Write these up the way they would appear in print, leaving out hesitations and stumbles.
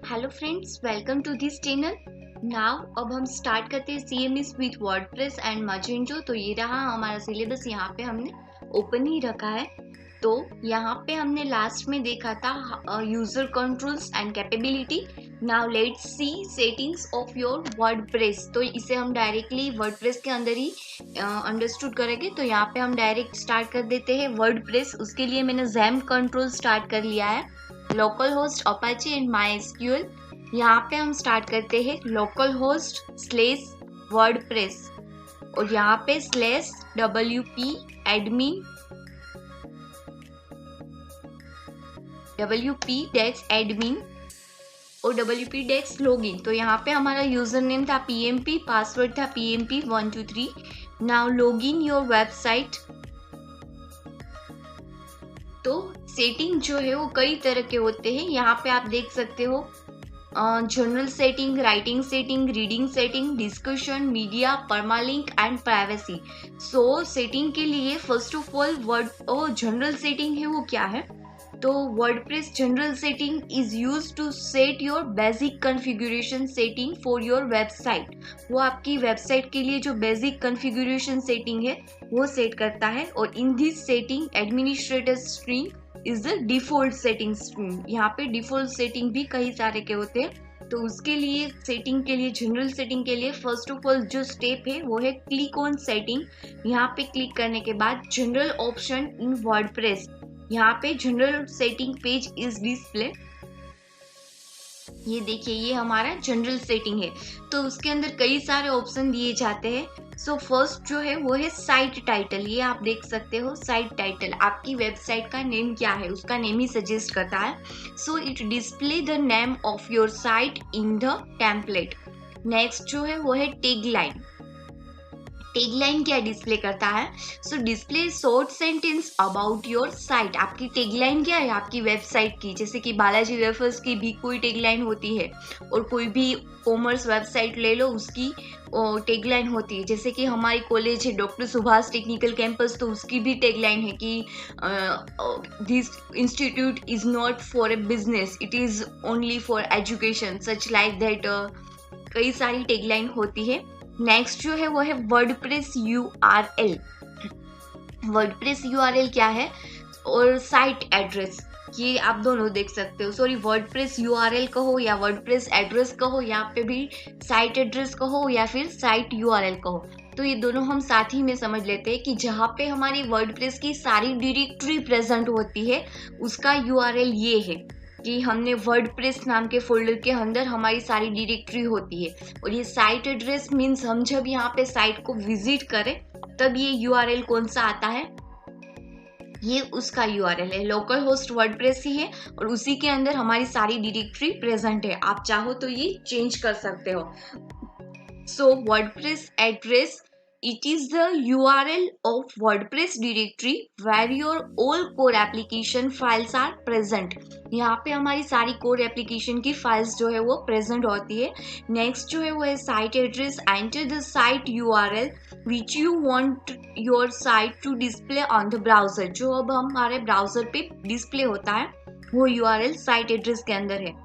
Hello friends, welcome to this channel. Now अब हम start करते हैं CMS with WordPress and Magento. तो ये रहा हमारा सिलेबस, यहाँ पे हमने ओपन ही रखा है। तो यहाँ पे हमने लास्ट में देखा था user controls and capability. Now let's see settings of your WordPress. तो इसे हम डायरेक्टली वर्डप्रेस के अंदर ही अंडरस्टूड करेंगे। तो यहाँ पे हम डायरेक्ट स्टार्ट कर देते हैं वर्डप्रेस। उसके लिए मैंने XAMPP कंट्रोल स्टार्ट कर लिया है, local host Apache and MySQL। यहाँ पे हम स्टार्ट करते हैं लोकल होस्ट / वर्डप्रेस और यहाँ पे /wp admin और wp login। तो यहाँ पे हमारा यूजर नेम था PMP, पासवर्ड था PMP123। Now login your website. तो सेटिंग जो है वो कई तरह के होते हैं। यहाँ पे आप देख सकते हो general setting, writing setting, reading setting, discussion, media, permalink and privacy. So setting के लिए first of all general setting है वो क्या है? तो WordPress general setting is use to set your basic configuration setting for your website. वो आपकी website के लिए जो बेसिक कॉन्फ़िगरेशन सेटिंग है वो सेट करता है। और in this setting administrator stream is the default setting stream. यहाँ पे डिफॉल्ट सेटिंग भी कई सारे के होते हैं। तो उसके लिए सेटिंग के लिए, जनरल सेटिंग के लिए फर्स्ट ऑफ ऑल जो स्टेप है वो है क्लिक ऑन सेटिंग। यहाँ पे क्लिक करने के बाद जनरल ऑप्शन इन वर्डप्रेस, यहाँ पे general setting page is display. ये देखिए, ये हमारा जनरल सेटिंग है। तो उसके अंदर कई सारे ऑप्शन दिए जाते हैं। सो फर्स्ट जो है वो है साइट टाइटल। ये आप देख सकते हो, साइट टाइटल आपकी वेबसाइट का नेम क्या है उसका नेम ही सजेस्ट करता है। So it display the name of your site in the template. Next जो है वो है टैगलाइन। टैगलाइन क्या डिस्प्ले करता है? सो display short sentence about your site. आपकी टैगलाइन क्या है आपकी वेबसाइट की? जैसे कि बालाजी वेफर्स की भी कोई टैगलाइन होती है और कोई भी कॉमर्स वेबसाइट ले लो उसकी टैगलाइन होती है। जैसे कि हमारी कॉलेज है डॉक्टर सुभाष टेक्निकल कैंपस, तो उसकी भी टैगलाइन है कि this institute is not for a business, it is only for education, such like that. कई सारी टैगलाइन होती है। नेक्स्ट जो है वो है वर्डप्रेस URL। वर्डप्रेस URL क्या है? और साइट एड्रेस, ये आप दोनों देख सकते हो। सॉरी, वर्डप्रेस URL कहो या वर्डप्रेस एड्रेस कहो, यहाँ पे भी साइट एड्रेस कहो या फिर साइट URL कहो। तो ये दोनों हम साथ ही में समझ लेते हैं कि जहाँ पे हमारी वर्डप्रेस की सारी डायरेक्टरी प्रेजेंट होती है उसका URL ये है कि हमने वर्डप्रेस नाम के फोल्डर के अंदर हमारी सारी डायरेक्टरी होती है। और ये साइट एड्रेस मीन्स हम जब यहाँ पे साइट को विजिट करें तब ये URL कौन सा आता है, ये उसका URL है। लोकल होस्ट वर्डप्रेस ही है और उसी के अंदर हमारी सारी डायरेक्टरी प्रेजेंट है। आप चाहो तो ये चेंज कर सकते हो। So WordPress address, it is the URL of WordPress directory where your all core application files are present। यहाँ पे हमारी सारी core application की files जो है वो present होती है। Next जो है वो है site address। Enter the site URL which you want your site to display on the browser। जो अब हमारे browser पे display होता है वो URL site address के अंदर है।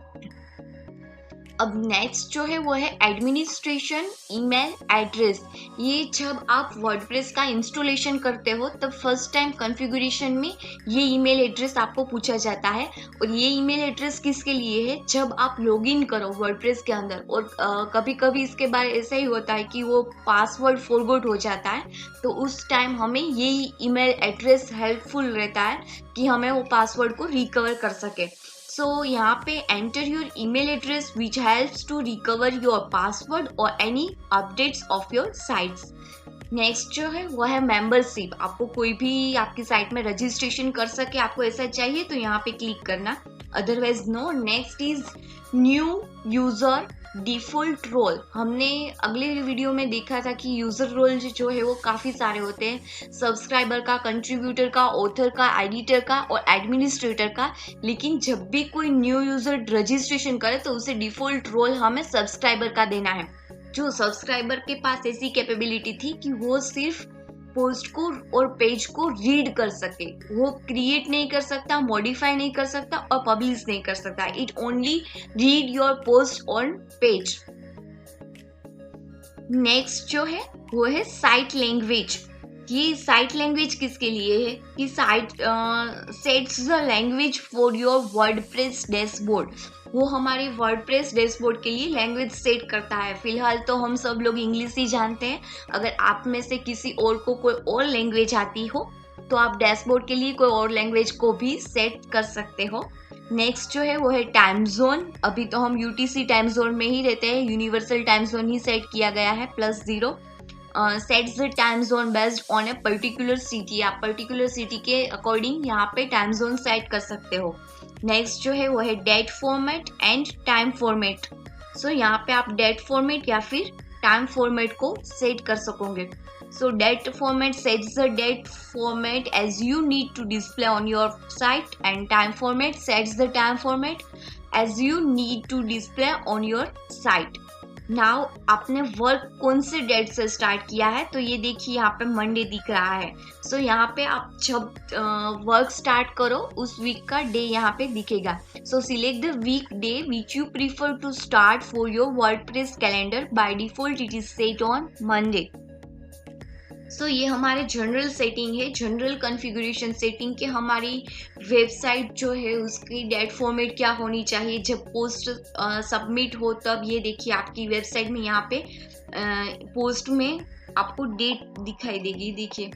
अब नेक्स्ट जो है वो है एडमिनिस्ट्रेशन ईमेल एड्रेस। ये जब आप वर्डप्रेस का इंस्टॉलेशन करते हो तब फर्स्ट टाइम कॉन्फ़िगरेशन में ये ईमेल एड्रेस आपको पूछा जाता है। और ये ईमेल एड्रेस किसके लिए है? जब आप लॉगिन करो वर्डप्रेस के अंदर। और कभी कभी इसके बाद ऐसा ही होता है कि वो पासवर्ड फॉरगॉट हो जाता है, तो उस टाइम हमें ये ईमेल एड्रेस हेल्पफुल रहता है कि हमें वो पासवर्ड को रिकवर कर सके। सो यहाँ पे enter your email address which helps to recover your password और any updates of your sites. Next जो है वो है मेंबरशिप। आपको कोई भी आपकी साइट में रजिस्ट्रेशन कर सके, आपको ऐसा चाहिए तो यहाँ पे क्लिक करना, otherwise no. Next is new user default role. हमने अगले वीडियो में देखा था कि यूजर रोल जो है वो काफ़ी सारे होते हैं, सब्सक्राइबर का, कंट्रीब्यूटर का, ऑथर का, एडिटर का और एडमिनिस्ट्रेटर का। लेकिन जब भी कोई न्यू यूजर रजिस्ट्रेशन करे तो उसे डिफॉल्ट रोल हमें सब्सक्राइबर का देना है। जो सब्सक्राइबर के पास ऐसी कैपेबिलिटी थी कि वो सिर्फ पोस्ट को और पेज को रीड कर सके। वो क्रिएट नहीं कर सकता, मॉडिफाई नहीं कर सकता और पब्लिश नहीं कर सकता। It only read your post on page. Next जो है वो है साइट लैंग्वेज। ये साइट लैंग्वेज किसके लिए है कि site sets the language for your WordPress dashboard. वो हमारे वर्डप्रेस डैशबोर्ड के लिए लैंग्वेज सेट करता है। फिलहाल तो हम सब लोग इंग्लिश ही जानते हैं। अगर आप में से किसी और को कोई और लैंग्वेज आती हो तो आप डैशबोर्ड के लिए कोई और लैंग्वेज को भी सेट कर सकते हो। नेक्स्ट जो है वो है टाइम जोन। अभी तो हम यूटीसी टाइम जोन में ही रहते हैं, यूनिवर्सल टाइम जोन ही सेट किया गया है +0। Sets the time zone based on a particular city. आप पर्टिकुलर सिटी के अकॉर्डिंग यहाँ पे टाइम जोन सेट कर सकते हो। नेक्स्ट जो है वो है date format and time format. So यहाँ पे आप डेट फॉर्मेट या फिर टाइम फॉर्मेट को सेट कर सकोगे। So date format sets the date format as you need to display on your site, and time format sets the time format as you need to display on your site. Now आपने work कौन से date से start किया है, तो ये देखिए यहाँ पे मंडे दिख रहा है। सो यहाँ पे आप जब वर्क स्टार्ट करो उस वीक का डे यहाँ पे दिखेगा। So select the weekday which you prefer to start for your WordPress calendar. By default it is set on Monday. So ये हमारे जनरल सेटिंग है, जनरल कॉन्फ़िगरेशन सेटिंग के हमारी वेबसाइट जो है उसकी डेट फॉर्मेट क्या होनी चाहिए जब पोस्ट सबमिट हो। तब ये देखिए आपकी वेबसाइट में यहाँ पे पोस्ट में आपको डेट दिखाई देगी। देखिए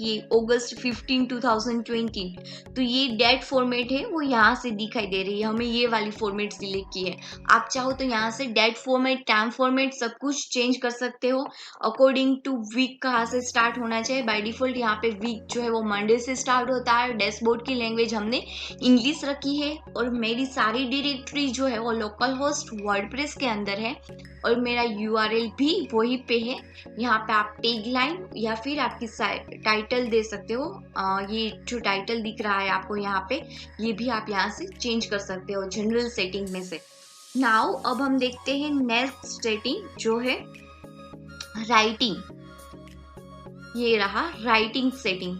ये अगस्त 15, 2020। तो ये डेट फॉर्मेट है वो यहाँ से दिखाई दे रही है। हमें ये वाली फॉर्मेट सिलेक्ट की है। आप चाहो तो यहाँ से डेट फॉर्मेट, टाइम फॉर्मेट सब कुछ चेंज कर सकते हो अकॉर्डिंग टू वीक कहाँ से स्टार्ट होना चाहिए। बाय डिफॉल्ट यहाँ पे वीक जो है वो मंडे से स्टार्ट होता है। डैशबोर्ड की लैंग्वेज हमने इंग्लिश रखी है और मेरी सारी डायरेक्टरी जो है वो लोकल होस्ट वर्डप्रेस के अंदर है और मेरा URL भी वही पे है। यहाँ पे आप टैग लाइन या फिर आपकी टाइटल दे सकते हो। ये जो टाइटल दिख रहा है आपको यहाँ पे, ये भी आप यहाँ से चेंज कर सकते हो जनरल सेटिंग में से। नाउ अब हम देखते हैं नेक्स्ट सेटिंग जो है राइटिंग। ये रहा writing setting.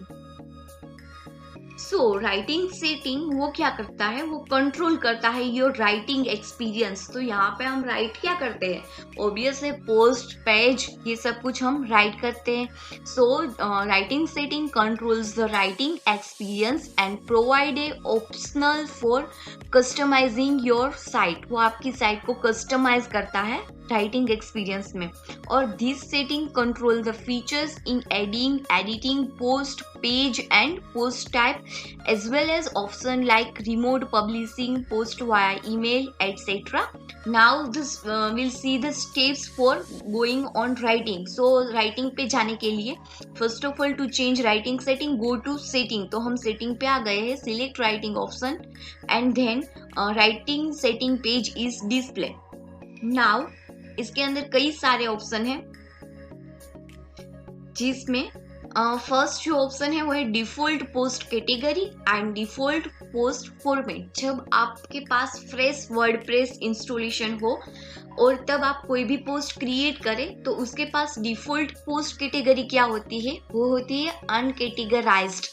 So writing setting वो क्या करता है, वो कंट्रोल करता है योर राइटिंग एक्सपीरियंस। तो यहाँ पे हम राइट क्या करते हैं, ऑब्वियसली पोस्ट, पेज, ये सब कुछ हम राइट करते हैं। So writing setting controls the writing experience and provide a optional for customising your site. वो आपकी साइट को कस्टमाइज करता है राइटिंग एक्सपीरियंस में। और this setting control the features in editing post, page and post type as well as option like remote publishing, post via email, etc. Now this we'll see the steps for going on writing. So writing पे जाने के लिए first of all to change writing setting, go to setting। तो हम setting पे आ गए हैं, select writing option and then writing setting page is display। Now इसके अंदर कई सारे ऑप्शन हैं जिसमें फर्स्ट जो ऑप्शन है वो है default post category and default post format. जब आपके पास फ्रेश वर्डप्रेस इंस्टॉलेशन हो और तब आप कोई भी पोस्ट क्रिएट करें तो उसके पास डिफॉल्ट पोस्ट कैटेगरी क्या होती है, वो होती है अनकैटेगराइज्ड।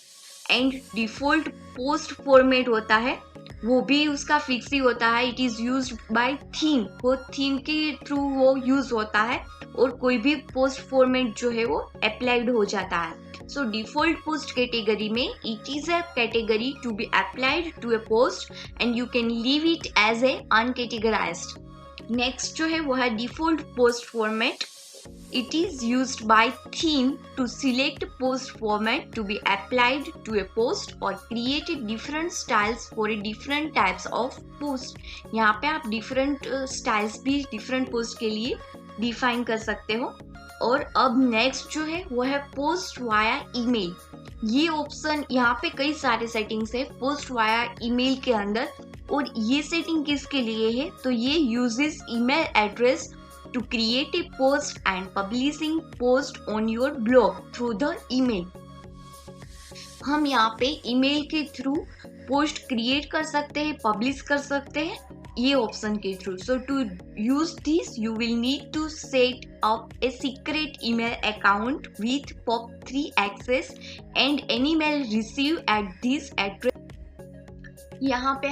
एंड डिफॉल्ट पोस्ट फॉर्मेट होता है वो भी उसका फिक्स ही होता है। It is used by theme, वो थीम के थ्रू वो यूज होता है और कोई भी पोस्ट फॉर्मेट जो है वो अप्लाइड हो जाता है। सो डिफॉल्ट पोस्ट कैटेगरी में it is a category to be applied to a post and you can leave it as a uncategorized. Next जो है वो है default post format. It is used by theme to select post format to be applied to a post or create different styles for a different types of post। यहाँ पे आप different styles भी different post के लिए define कर सकते हो। और अब next जो है वो है post via email। ये ऑप्शन यहाँ पे कई सारे सेटिंग्स है पोस्ट वाया ईमेल के अंदर। और ये सेटिंग किसके लिए है, तो ये uses email address to create a post and publishing post on your blog through the email। हम यहाँ पे ईमेल के थ्रू पोस्ट क्रिएट कर सकते हैं, पब्लिश कर सकते हैं ये ऑप्शन के through. So to use this you will need to set up a secret email account with POP3 access and any mail receive at this address. यहाँ पे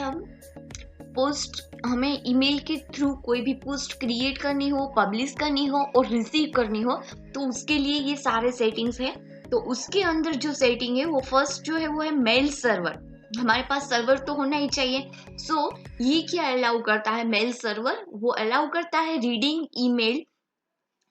हमें ईमेल के थ्रू कोई भी पोस्ट क्रिएट करनी हो, पब्लिश करनी हो और रिसीव करनी हो, तो उसके लिए ये सारे सेटिंग्स हैं. तो उसके अंदर जो सेटिंग है वो फर्स्ट जो है वो है मेल सर्वर. हमारे पास सर्वर तो होना ही चाहिए. सो ये क्या अलाउ करता है मेल सर्वर? वो अलाउ करता है reading email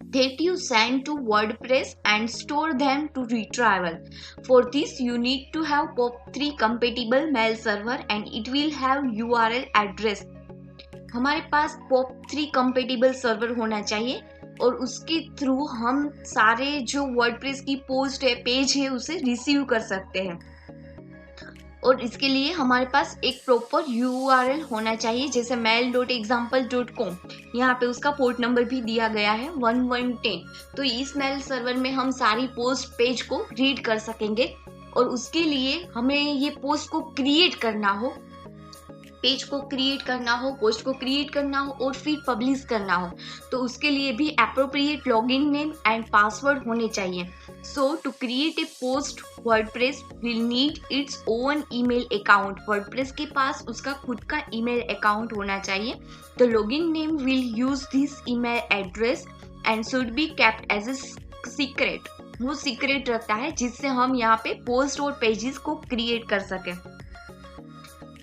that you send to WordPress and store them to retrieval. For this you need to have POP3 compatible mail server and it will have URL address. हमारे पास POP3 compatible server होना चाहिए और उसके through हम सारे जो WordPress की post है, पेज है, उसे रिसीव कर सकते हैं. और इसके लिए हमारे पास एक प्रॉपर URL होना चाहिए, जैसे mail.example.com. यहाँ पे उसका पोर्ट नंबर भी दिया गया है 1110. तो इस मेल सर्वर में हम सारी पोस्ट पेज को रीड कर सकेंगे. और उसके लिए हमें ये पोस्ट को क्रिएट करना हो, पेज को क्रिएट करना हो, पोस्ट को क्रिएट करना हो और फिर पब्लिश करना हो, तो उसके लिए भी appropriate login name and password होने चाहिए. So to create a post WordPress will need its own email account. WordPress के पास उसका खुद का ईमेल अकाउंट होना चाहिए. The login name will use this email address and should be kept as a secret. वो सीक्रेट रखता है जिससे हम यहाँ पे पोस्ट और पेजेस को क्रिएट कर सकें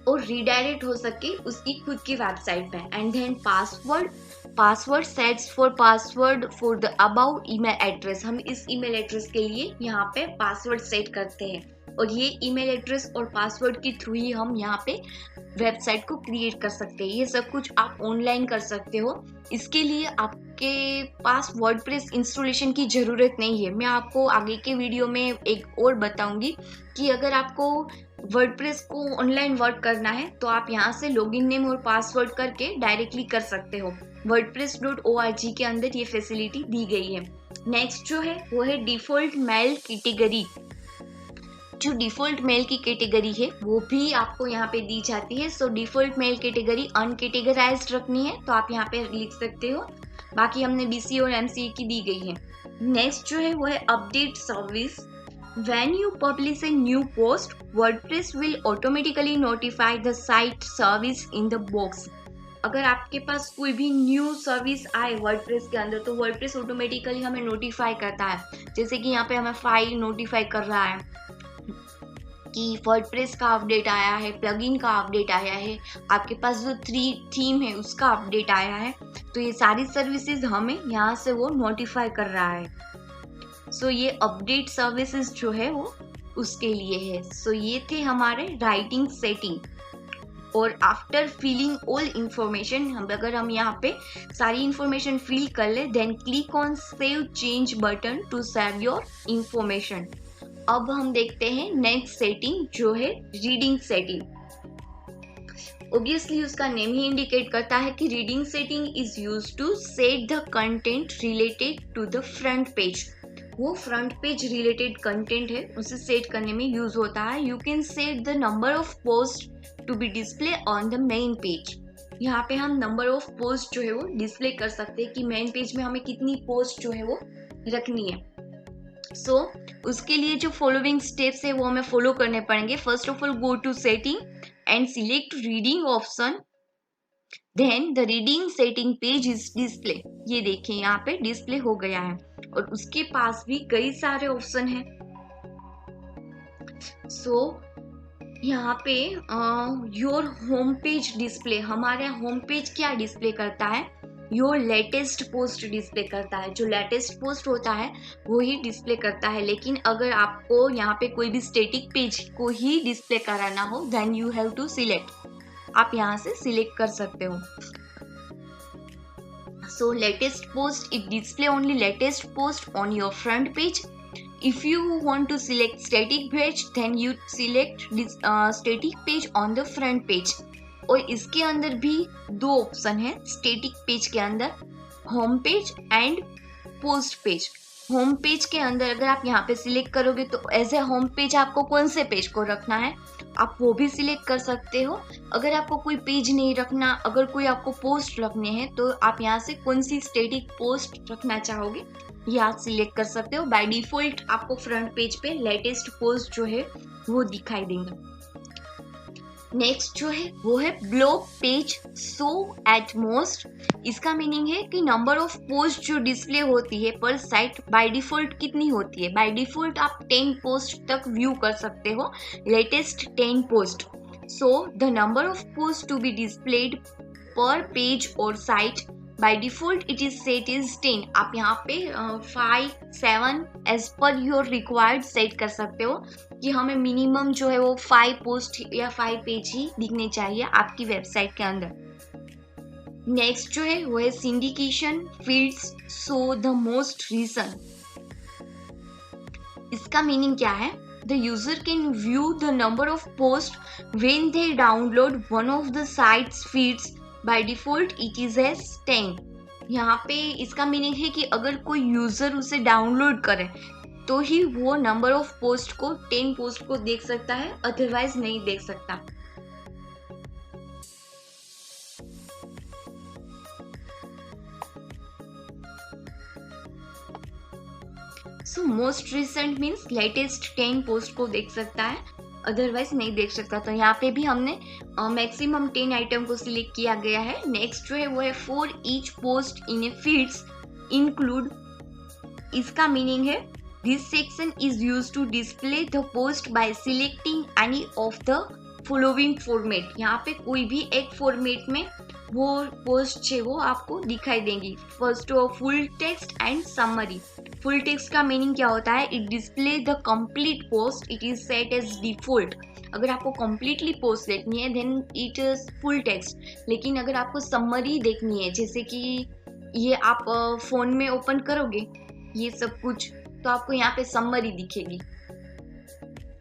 और रीडायरेक्ट हो सके उसकी खुद की वेबसाइट पे. And then password sets for password for the above email address. हम इस ईमेल एड्रेस के लिए यहाँ पे पासवर्ड सेट करते हैं और ये ईमेल एड्रेस और पासवर्ड के थ्रू ही हम यहाँ पे वेबसाइट को क्रिएट कर सकते हैं. ये सब कुछ आप ऑनलाइन कर सकते हो. इसके लिए आपके पास वर्डप्रेस इंस्टॉलेशन की ज़रूरत नहीं है. मैं आपको आगे के वीडियो में एक और बताऊंगी कि अगर आपको वर्डप्रेस को ऑनलाइन वर्क करना है तो आप यहाँ से लॉगिन नेम और पासवर्ड करके डायरेक्टली कर सकते हो. wordpress.org के अंदर ये फैसिलिटी दी गई है. नेक्स्ट जो है वो है डिफॉल्ट मेल कैटेगरी. जो डिफॉल्ट मेल की कैटेगरी है वो भी आपको यहाँ पे दी जाती है. सो डिफॉल्ट मेल कैटेगरी अनकैटेगराइज्ड रखनी है तो आप यहाँ पे लिख सकते हो. बाकी हमने BCA और MCA की दी गई है. नेक्स्ट जो है वो है update service. When you publish a new post, WordPress will automatically notify the site service in the box. अगर आपके पास कोई भी न्यू सर्विस आए वर्डप्रेस के अंदर तो वर्डप्रेस ऑटोमेटिकली हमें नोटिफाई करता है. जैसे कि यहाँ पे हमें फाइल नोटिफाई कर रहा है कि वर्डप्रेस का अपडेट आया है, प्लगइन का अपडेट आया है, आपके पास जो थीम है उसका अपडेट आया है. तो ये सारी सर्विसेज हमें यहाँ से वो नोटिफाई कर रहा है. सो ये अपडेट सर्विसेज जो है वो उसके लिए है. सो ये थे हमारे राइटिंग सेटिंग. और आफ्टर फिलिंग ऑल इंफॉर्मेशन, अगर हम यहाँ पे सारी इंफॉर्मेशन फिल कर ले, then click on save change button to save your information. अब हम देखते हैं नेक्स्ट सेटिंग जो है रीडिंग सेटिंग. ऑब्वियसली उसका नेम ही इंडिकेट करता है कि reading setting is used to set the content related to the front page. वो फ्रंट पेज रिलेटेड कंटेंट है उसे सेट करने में यूज होता है. You can set the number of post to be display on the main page. यहाँ पे हम नंबर ऑफ पोस्ट जो है वो डिस्प्ले कर सकते हैं कि मेन पेज में हमें कितनी पोस्ट जो है वो रखनी है. सो उसके लिए जो फॉलोइंग स्टेप्स है वो हमें फॉलो करने पड़ेंगे. First of all go to setting and select reading option. Then the reading setting page is display. ये देखिए यहाँ पे डिस्प्ले हो गया है और उसके पास भी कई सारे ऑप्शन हैं. सो यहाँ पे योर होम पेज डिस्प्ले. हमारे होम पेज क्या डिस्प्ले करता है? योर लेटेस्ट पोस्ट डिस्प्ले करता है. जो लेटेस्ट पोस्ट होता है वो ही डिस्प्ले करता है. लेकिन अगर आपको यहाँ पे कोई भी स्टैटिक पेज को ही डिस्प्ले कराना हो then you have to select. आप यहाँ से सिलेक्ट कर सकते हो. So latest post, it display only latest post on your front page. If you want to select static page, then you select this static page on the front page. और इसके अंदर भी दो ऑप्शन है static page के अंदर, home page and post page. Home page के अंदर अगर आप यहाँ पे सिलेक्ट करोगे तो एज ए होम पेज आपको कौन से पेज को रखना है? आप वो भी सिलेक्ट कर सकते हो। अगर आपको कोई पेज नहीं रखना, अगर कोई आपको पोस्ट रखने हैं तो आप यहाँ से कौन सी स्टैटिक पोस्ट रखना चाहोगे ये आप सिलेक्ट कर सकते हो। बाय डिफॉल्ट आपको फ्रंट पेज पे लेटेस्ट पोस्ट जो है वो दिखाई देंगे। नेक्स्ट जो है वो है blog page so at most. इसका मीनिंग है कि नंबर ऑफ पोस्ट जो डिस्प्ले होती है पर साइट बाय डिफॉल्ट कितनी होती है। बाय डिफॉल्ट आप 10 पोस्ट तक व्यू कर सकते हो, latest 10 post. So the number of post to be displayed per page और site by default it is set is 10। आप यहाँ पे 5, 7 as per your required set कर सकते हो कि हमें मिनिमम जो है वो 5 पोस्ट या 5 पेज ही दिखने चाहिए आपकी वेबसाइट के अंदर। नेक्स्ट जो है वो है syndication fields so the most recent. इसका मीनिंग क्या है? The user can view the number of posts when they download one of the site's feeds. By default it is as 10। यहाँ पे इसका मीनिंग है कि अगर कोई यूजर उसे डाउनलोड करे तो ही वो नंबर ऑफ पोस्ट को 10 पोस्ट को देख सकता है, अदरवाइज नहीं देख सकता। So most recent means latest 10 post को देख सकता है, अदरवाइज नहीं देख सकता। तो यहाँ पे भी हमने मैक्सिमम 10 आइटम को सिलेक्ट किया गया है। नेक्स्ट जो है वो है for each post in a feeds include. इसका मीनिंग है this section is used to display the post by selecting any of the following format. यहाँ पे कोई भी एक फॉर्मेट में वो पोस्ट है वो आपको दिखाई देंगी। First full text and summary. Full text का मीनिंग क्या होता है? It display the complete post, it is set as default. अगर आपको कंप्लीटली पोस्ट देखनी है then it is full text. लेकिन अगर आपको समरी देखनी है, जैसे कि ये आप फोन में ओपन करोगे ये सब कुछ, तो आपको यहाँ पे समरी दिखेगी।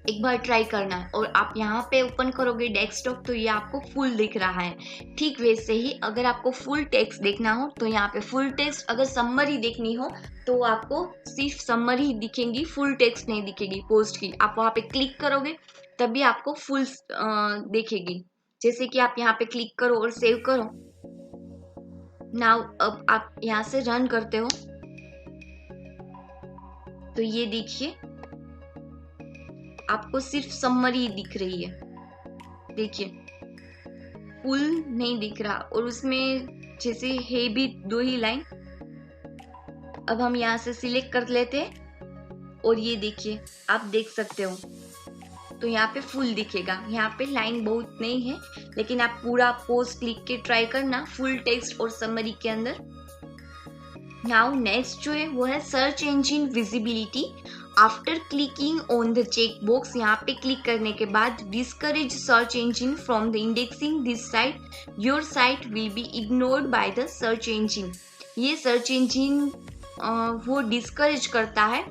एक बार ट्राई करना और आप यहाँ पे ओपन करोगे डेस्कटॉप तो ये आपको फुल दिख रहा है। ठीक वैसे ही अगर आपको फुल टेक्स्ट देखना हो तो यहाँ पे फुल टेक्स्ट, अगर समरी देखनी हो तो आपको सिर्फ समरी दिखेंगी, फुल टेक्स्ट नहीं दिखेगी पोस्ट की। आप वहाँ पे क्लिक करोगे तभी आपको फुल देखेगी। जैसे कि आप यहाँ पे क्लिक करो और सेव करो। नाउ अब आप यहाँ से रन करते हो तो ये देखिए आपको सिर्फ समरी दिख रही है। देखिए फुल नहीं दिख रहा और उसमें जैसे है भी 2 ही लाइन। अब हम यहाँ से सिलेक्ट कर लेते हैं और ये देखिए आप देख सकते हो तो यहाँ पे फुल दिखेगा। यहाँ पे लाइन बहुत नहीं है लेकिन आप पूरा पोस्ट क्लिक के ट्राई करना फुल टेक्स्ट और समरी के अंदर। नाउ नेक्स्ट जो है वो है search engine visibility. After clicking on the check box, यहाँ पे क्लिक करने के बाद discourage search engine from the indexing this site, your site will be ignored by the search engine. ये सर्च इंजिन वो डिस्करेज करता है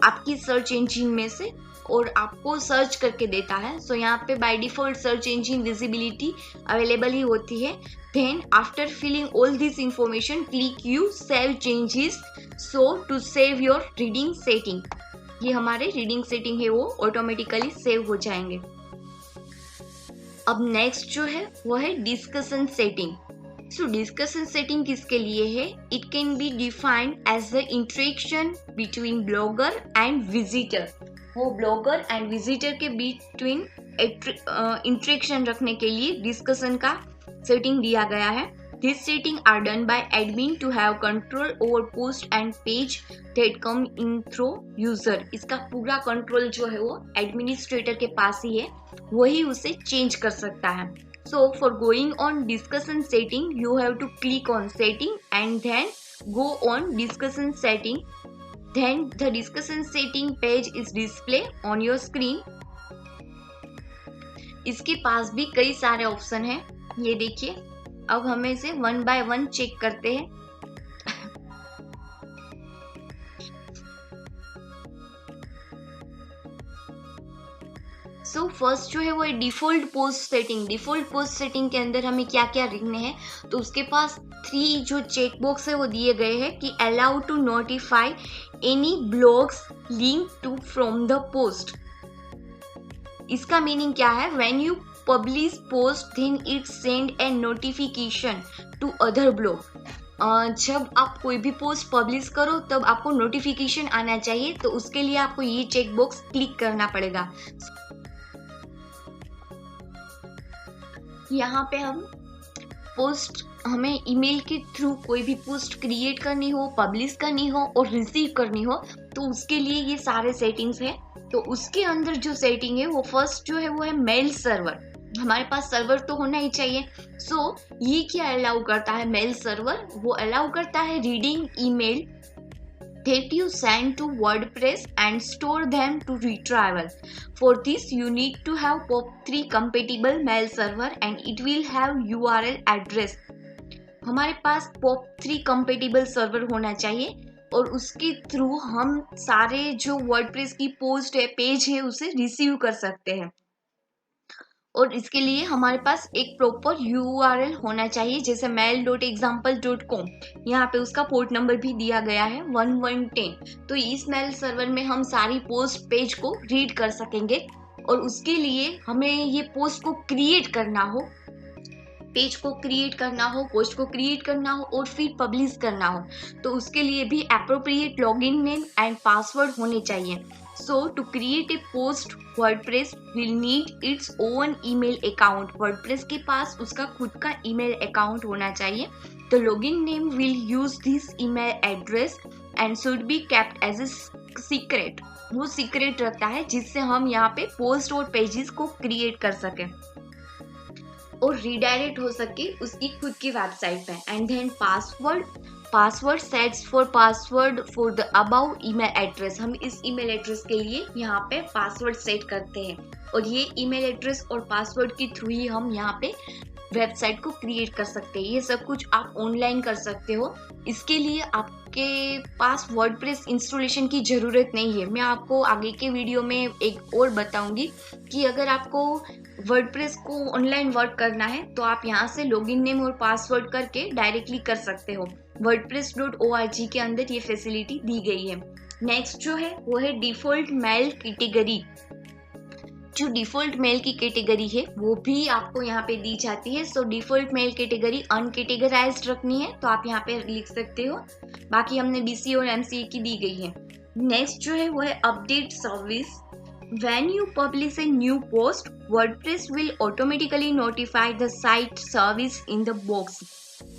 आपकी सर्च इंजिन में से और आपको सर्च करके देता है। सो यहाँ पे by default search engine visibility available ही होती है। Then after filling all this information click you save changes so to save your reading setting. ये हमारे रीडिंग सेटिंग है वो ऑटोमेटिकली सेव हो जाएंगे। अब नेक्स्ट जो है वो है discussion setting. So discussion setting किसके लिए है? It can be defined as the interaction between blogger and visitor. वो ब्लॉगर एंड विजिटर के बिटवीन इंटरेक्शन रखने के लिए डिस्कशन का सेटिंग दिया गया है। This setting are done by admin to have control over post and page that come in through user। इसका पूरा कंट्रोल जो है वो एडमिनिस्ट्रेटर के पास ही है, वही उसे चेंज कर सकता है। So for going on discussion setting, you have to click on setting and then go on discussion setting. Then the discussion setting page is display on your screen। इसके पास भी कई सारे ऑप्शन हैं, ये देखिए। अब हमें इसे 1 by 1 चेक करते हैं। सो फर्स्ट जो है वो default post setting. Default post setting के अंदर हमें क्या क्या रखने हैं, तो उसके पास 3 जो चेक बॉक्स है वो दिए गए हैं कि allow to notify any blogs link to from the post. इसका मीनिंग क्या है? When you publish post then it send a notification to other blog. जब आप कोई भी पोस्ट पब्लिश करो तब आपको नोटिफिकेशन आना चाहिए, तो उसके लिए आपको ये चेक बॉक्स क्लिक करना पड़ेगा। यहाँ पे हमें ईमेल के थ्रू कोई भी पोस्ट क्रिएट करनी हो, पब्लिश करनी हो और रिसीव करनी हो, तो उसके लिए ये सारे सेटिंग्स हैं। तो उसके अंदर जो सेटिंग है वो फर्स्ट जो है वो है मेल सर्वर। हमारे पास सर्वर तो होना ही चाहिए। ये क्या अलाउ करता है मेल सर्वर? वो अलाउ करता है reading email that you send to WordPress and store them to retrieval. For this, you need to have POP3 compatible mail server and it will have URL address. हमारे पास POP3 compatible server होना चाहिए और उसके through हम सारे जो WordPress की post है, पेज है, उसे रिसीव कर सकते हैं। और इसके लिए हमारे पास एक प्रॉपर URL होना चाहिए, जैसे mail.example.com। यहाँ पे उसका पोर्ट नंबर भी दिया गया है 1110। तो इस मेल सर्वर में हम सारी पोस्ट पेज को रीड कर सकेंगे। और उसके लिए हमें ये पोस्ट को क्रिएट करना हो, पेज को क्रिएट करना हो, पोस्ट को क्रिएट करना हो और फिर पब्लिश करना हो, तो उसके लिए भी appropriate login name and password होने चाहिए। So to create a post, WordPress will need its own email account. WordPress के पास उसका खुद का email account होना चाहिए। The login name will use this email address and should be kept as a secret. वो secret रखता है जिससे हम यहाँ पे पोस्ट और पेजेस को क्रिएट कर सकें और रीडायरेक्ट हो सके उसकी खुद की वेबसाइट पे। And then password sets for password for the above email address. हम इस ईमेल एड्रेस के लिए यहाँ पे पासवर्ड सेट करते हैं और ये ईमेल एड्रेस और पासवर्ड के थ्रू ही हम यहाँ पे वेबसाइट को क्रिएट कर सकते हैं। ये सब कुछ आप ऑनलाइन कर सकते हो। इसके लिए आपके पास वर्डप्रेस इंस्टॉलेशन की ज़रूरत नहीं है। मैं आपको आगे के वीडियो में एक और बताऊंगी कि अगर आपको वर्डप्रेस को ऑनलाइन वर्क करना है तो आप यहाँ से लॉगिन नेम और पासवर्ड करके डायरेक्टली कर सकते हो। wordpress.org के अंदर ये फैसिलिटी दी गई है। नेक्स्ट जो है वो है डिफ़ॉल्ट मेल कैटेगरी। जो डिफ़ॉल्ट मेल की कैटेगरी है वो भी आपको यहाँ पे दी जाती है। सो डिफ़ॉल्ट मेल कैटेगरी अनकैटेगराइज्ड रखनी है तो आप यहाँ पे लिख सकते हो। बाकी हमने BCA और MCA की दी गई है। नेक्स्ट जो है वो है update service. When you publish a new post, WordPress will automatically notify the site service in the box.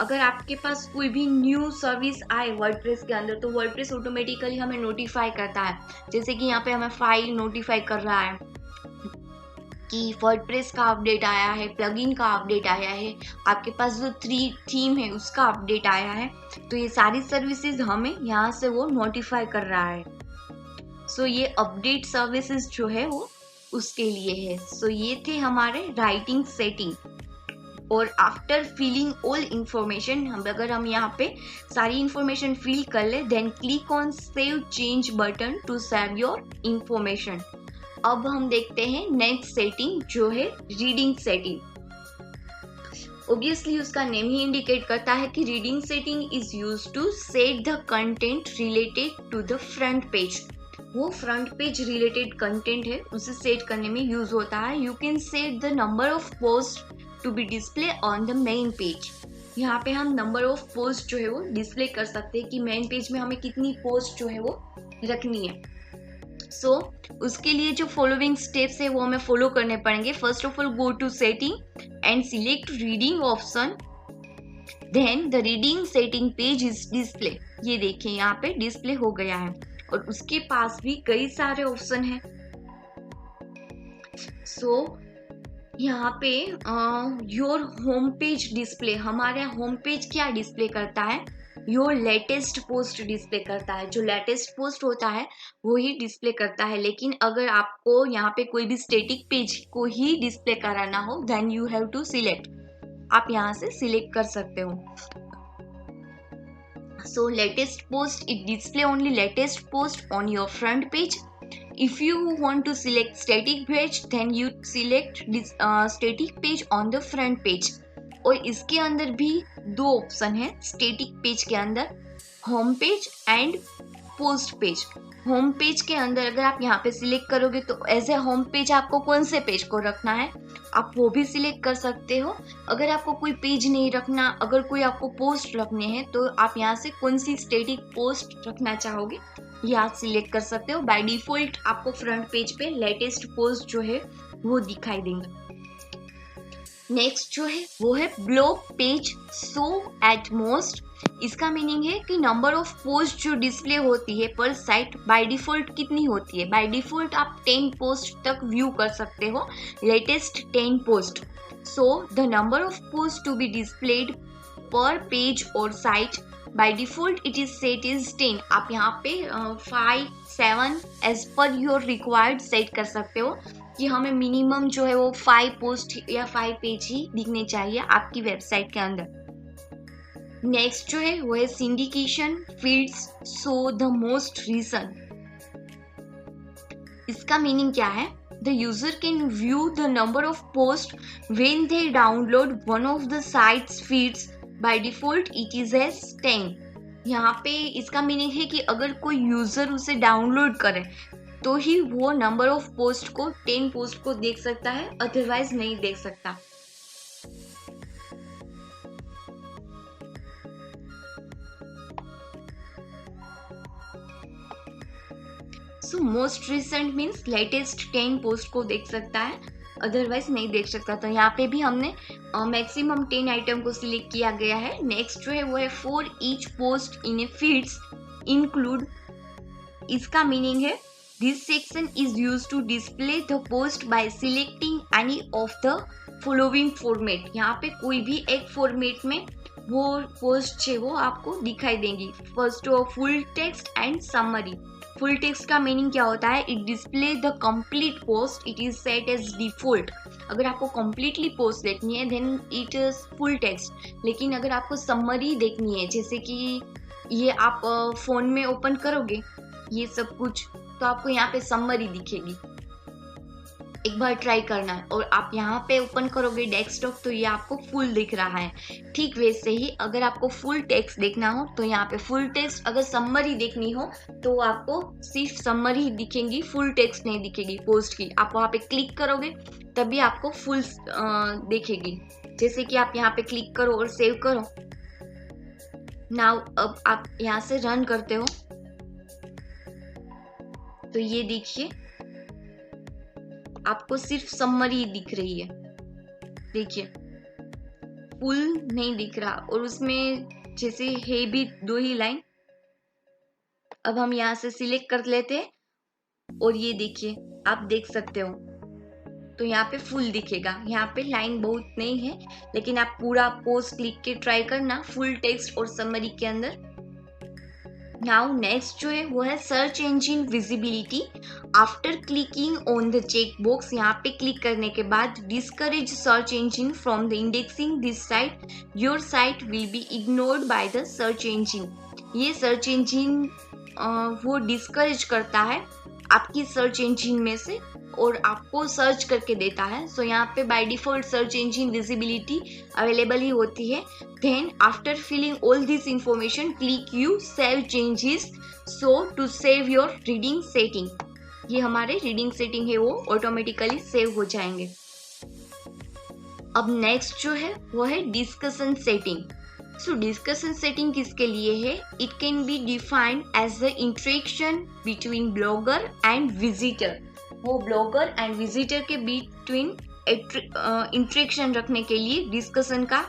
अगर आपके पास कोई भी न्यू सर्विस आए वर्डप्रेस के अंदर तो वर्डप्रेस ऑटोमेटिकली हमें नोटिफाई करता है। जैसे कि यहाँ पे हमें फाइल नोटिफाई कर रहा है कि वर्डप्रेस का अपडेट आया है, प्लगइन का अपडेट आया है, आपके पास जो थीम है उसका अपडेट आया है। तो ये सारी सर्विसेज हमें यहाँ से वो नोटिफाई कर रहा है। सो ये अपडेट सर्विसेज जो है वो उसके लिए है। सो ये थे हमारे राइटिंग सेटिंग। और आफ्टर फिलिंग ऑल इंफॉर्मेशन, अगर हम यहाँ पे सारी इंफॉर्मेशन फिल कर ले then click on save change button to save your information. अब हम देखते हैं नेक्स्ट सेटिंग जो है रीडिंग सेटिंग। ऑब्वियसली उसका नेम ही इंडिकेट करता है कि reading setting is used to set the content related to the front page. वो फ्रंट पेज रिलेटेड कंटेंट है उसे सेट करने में यूज होता है। You can set the number of post to be display on the main page. यहाँ पे हम नंबर ऑफ पोस्ट जो है वो डिस्प्ले कर सकते हैं कि मेन पेज में हमें कितनी पोस्ट जो है वो रखनी है। सो उसके लिए जो फॉलोइंग स्टेप्स है वो हमें फॉलो करने पड़ेंगे। First of all go to setting and select reading option. Then the reading setting page is display. ये देखिए यहाँ पे डिस्प्ले हो गया है और उसके पास भी कई सारे ऑप्शन हैं। सो यहाँ पे योर होम पेज डिस्प्ले, हमारे होम पेज क्या डिस्प्ले करता है? योर लेटेस्ट पोस्ट डिस्प्ले करता है। जो लेटेस्ट पोस्ट होता है वो ही डिस्प्ले करता है। लेकिन अगर आपको यहाँ पे कोई भी स्टैटिक पेज को ही डिस्प्ले कराना हो then you have to select. आप यहाँ से सिलेक्ट कर सकते हो। So latest post, it display only latest post on your front page. If you want to select static page then you select this static page on the front page. और इसके अंदर भी दो ऑप्शन है static page के अंदर, home page and post page. Home page के अंदर अगर आप यहाँ पे सिलेक्ट करोगे तो एज ए होम पेज आपको कौन से पेज को रखना है आप वो भी सिलेक्ट कर सकते हो। अगर आपको कोई पेज नहीं रखना, अगर कोई आपको पोस्ट रखने हैं तो आप यहाँ से कौन सी स्टैटिक पोस्ट रखना चाहोगे ये आप सिलेक्ट कर सकते हो। बाय डिफॉल्ट आपको फ्रंट पेज पे लेटेस्ट पोस्ट जो है वो दिखाई देंगे। नेक्स्ट जो है वो है blog page show at most. इसका मीनिंग है कि नंबर ऑफ पोस्ट जो डिस्प्ले होती है पर साइट बाय डिफॉल्ट कितनी होती है। बाय डिफॉल्ट आप 10 पोस्ट तक व्यू कर सकते हो, latest 10 post. So the number of post to be displayed per page और site by default it is set is 10। आप यहाँ पे 5, 7 as per your required set कर सकते हो कि हमें मिनिमम जो है वो 5 पोस्ट या 5 पेज ही दिखने चाहिए आपकी वेबसाइट के अंदर। नेक्स्ट जो है वो है syndication fields so the most recent. इसका मीनिंग क्या है? The user can view the number of post when they download one of the sites feeds by default it is as 10। यहाँ पे इसका मीनिंग है कि अगर कोई यूजर उसे डाउनलोड करे तो ही वो नंबर ऑफ पोस्ट को 10 पोस्ट को देख सकता है, अदरवाइज नहीं देख सकता। So most recent means latest 10 post को देख सकता है, अदरवाइज नहीं देख सकता। तो यहाँ पे भी हमने मैक्सिमम 10 आइटम को सिलेक्ट किया गया है। नेक्स्ट जो है वो है for each post in a feeds include. इसका मीनिंग है this section is use to display the post by selecting any of the following format. यहाँ पे कोई भी एक फॉर्मेट में वो पोस्ट है वो आपको दिखाई देंगी। First full text and summary. Full text का मीनिंग क्या होता है? It display the complete post, it is set as default. अगर आपको कंप्लीटली पोस्ट देखनी है then it is full text. लेकिन अगर आपको समरी देखनी है, जैसे कि ये आप फोन में ओपन करोगे ये सब कुछ, तो आपको यहाँ पे समरी दिखेगी। एक बार ट्राई करना है और आप यहाँ पे ओपन करोगे डेस्कटॉप तो ये आपको फुल दिख रहा है। ठीक वैसे ही अगर आपको फुल टेक्स्ट देखना हो तो यहाँ पे फुल टेक्स्ट, अगर समरी देखनी हो तो आपको सिर्फ समरी दिखेगी, फुल टेक्स्ट नहीं दिखेगी पोस्ट की। आप वहाँ पे क्लिक करोगे तभी आपको फुल दिखेगी। जैसे कि आप यहाँ पे क्लिक करो और सेव करो। नाउ अब आप यहाँ से रन करते हो तो ये देखिए आपको सिर्फ समरी दिख रही है। देखिए फुल नहीं दिख रहा और उसमें जैसे है भी 2 ही लाइन। अब हम यहाँ से सिलेक्ट कर लेते हैं और ये देखिए आप देख सकते हो तो यहाँ पे फुल दिखेगा। यहाँ पे लाइन बहुत नहीं है लेकिन आप पूरा पोस्ट क्लिक के ट्राई करना फुल टेक्स्ट और समरी के अंदर। नाउ नेक्स्ट जो है वो है search engine visibility. After clicking on the check box, यहाँ पे क्लिक करने के बाद discourage search engine from the indexing this site, your site will be ignored by the search engine. ये सर्च इंजिन वो डिस्करेज करता है आपकी सर्च इंजिन में से और आपको सर्च करके देता है। सो यहाँ पे by default search engine visibility available ही होती है। Then after filling all this information click you save changes so to save your reading setting. ये हमारे रीडिंग सेटिंग है वो ऑटोमेटिकली सेव हो जाएंगे। अब नेक्स्ट जो है वो है discussion setting. So discussion setting किसके लिए है? It can be defined as the interaction between blogger and visitor. वो ब्लॉगर एंड विजिटर के बिटवीन इंटरेक्शन रखने के लिए डिस्कशन का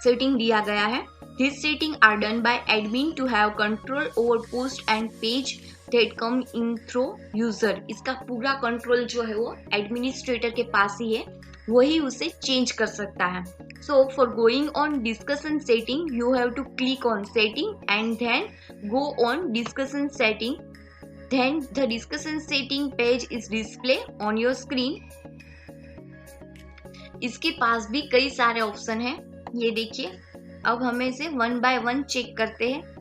सेटिंग दिया गया है। This setting are done by admin to have control over post and page that come in through user. इसका पूरा कंट्रोल जो है वो एडमिनिस्ट्रेटर के पास ही है, वही उसे चेंज कर सकता है। So for going on discussion setting, you have to click on setting and then go on discussion setting. Then the discussion setting page is display on your screen. इसके पास भी कई सारे ऑप्शन हैं, ये देखिए। अब हमें इसे 1 by 1 चेक करते हैं।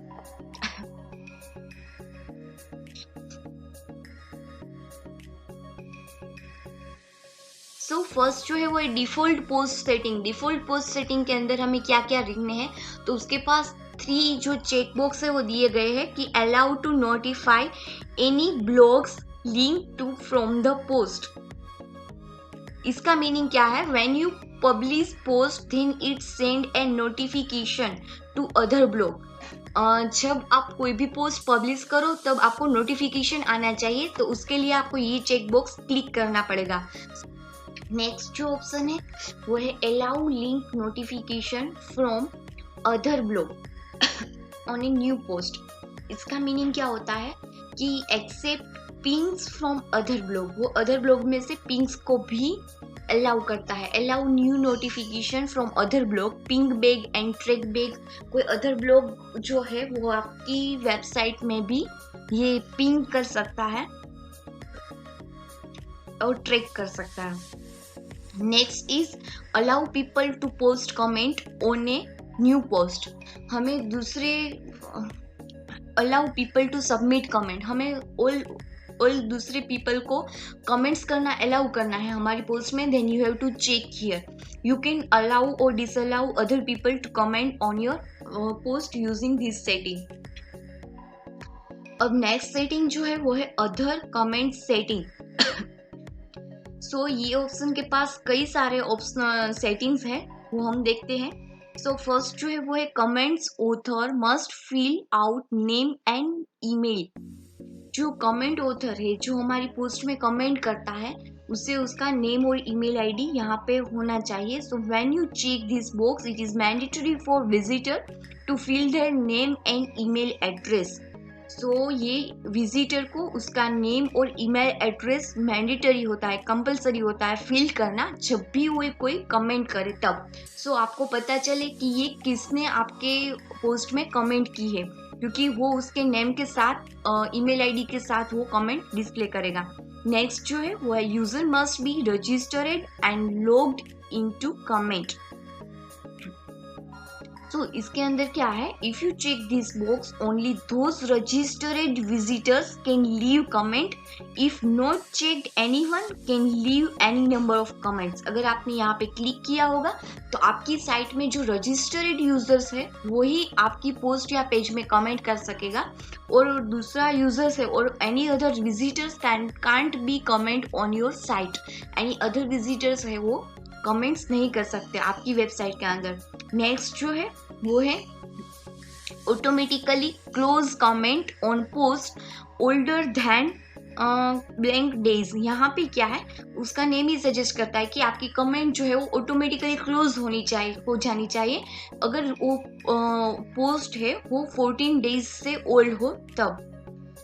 सो फर्स्ट जो है वो default post setting. Default post setting के अंदर हमें क्या क्या लिखने हैं तो उसके पास 3 जो चेक बॉक्स है वो दिए गए हैं कि allow to notify any blogs link to from the post. इसका मीनिंग क्या है? When you publish post then it send a notification to other blog. जब आप कोई भी पोस्ट पब्लिश करो तब आपको नोटिफिकेशन आना चाहिए, तो उसके लिए आपको ये चेक बॉक्स क्लिक करना पड़ेगा। नेक्स्ट जो ऑप्शन है वो है allow link notification from other blog on a new post. इसका मीनिंग क्या होता है कि accept pings from other blog, वो अदर ब्लॉग में से पिंग्स को भी अलाउ करता है। Allow new notification from other blog, pingback and trackback. कोई अदर ब्लॉग जो है वो आपकी वेबसाइट में भी ये पिंग कर सकता है और ट्रैक कर सकता है। Next is allow people to post comment on a new post. हमें दूसरे allow people to submit comment, हमें ऑल दूसरे पीपल को कमेंट्स करना अलाउ करना है हमारी पोस्ट में। Then you have to check here you can allow और disallow other people to comment on your post using this setting. अब नेक्स्ट सेटिंग जो है वो है अदर कमेंट सेटिंग। सो ये ऑप्शन के पास कई सारे ऑप्शन सेटिंग्स है, वो हम देखते हैं। सो फर्स्ट जो है वो है comments author must fill out name and email. जो कमेंट ऑथर है, जो हमारी पोस्ट में कमेंट करता है, उसे उसका नेम और ईमेल आईडी यहाँ पे होना चाहिए। So when you check this box it is mandatory for visitor to fill their name and email address. So ये विजिटर को उसका नेम और ईमेल एड्रेस मैंडेटरी होता है, कंपलसरी होता है फिल करना जब भी वो कोई कमेंट करे तब। सो आपको पता चले कि ये किसने आपके पोस्ट में कमेंट की है, क्योंकि वो उसके नेम के साथ ईमेल आईडी के साथ वो कमेंट डिस्प्ले करेगा। नेक्स्ट जो है वो है user must be registered and logged into comment. तो इसके अंदर क्या है, if you check this box only those registered visitors can leave comment, if not checked anyone can leave any number of comments. अगर आपने यहाँ पे क्लिक किया होगा तो आपकी साइट में जो रजिस्टर्ड यूजर्स है वही आपकी पोस्ट या पेज में कमेंट कर सकेगा, और दूसरा यूजर्स है और any other visitors can't be comment on your site. Any other visitors है वो कमेंट्स नहीं कर सकते आपकी वेबसाइट के अंदर। नेक्स्ट जो है वो है automatically close comment on post older than blank days. यहाँ पे क्या है, उसका नेम ही सजेस्ट करता है कि आपकी कमेंट जो है वो ऑटोमेटिकली क्लोज हो जानी चाहिए अगर वो पोस्ट है वो 14 डेज से ओल्ड हो तब।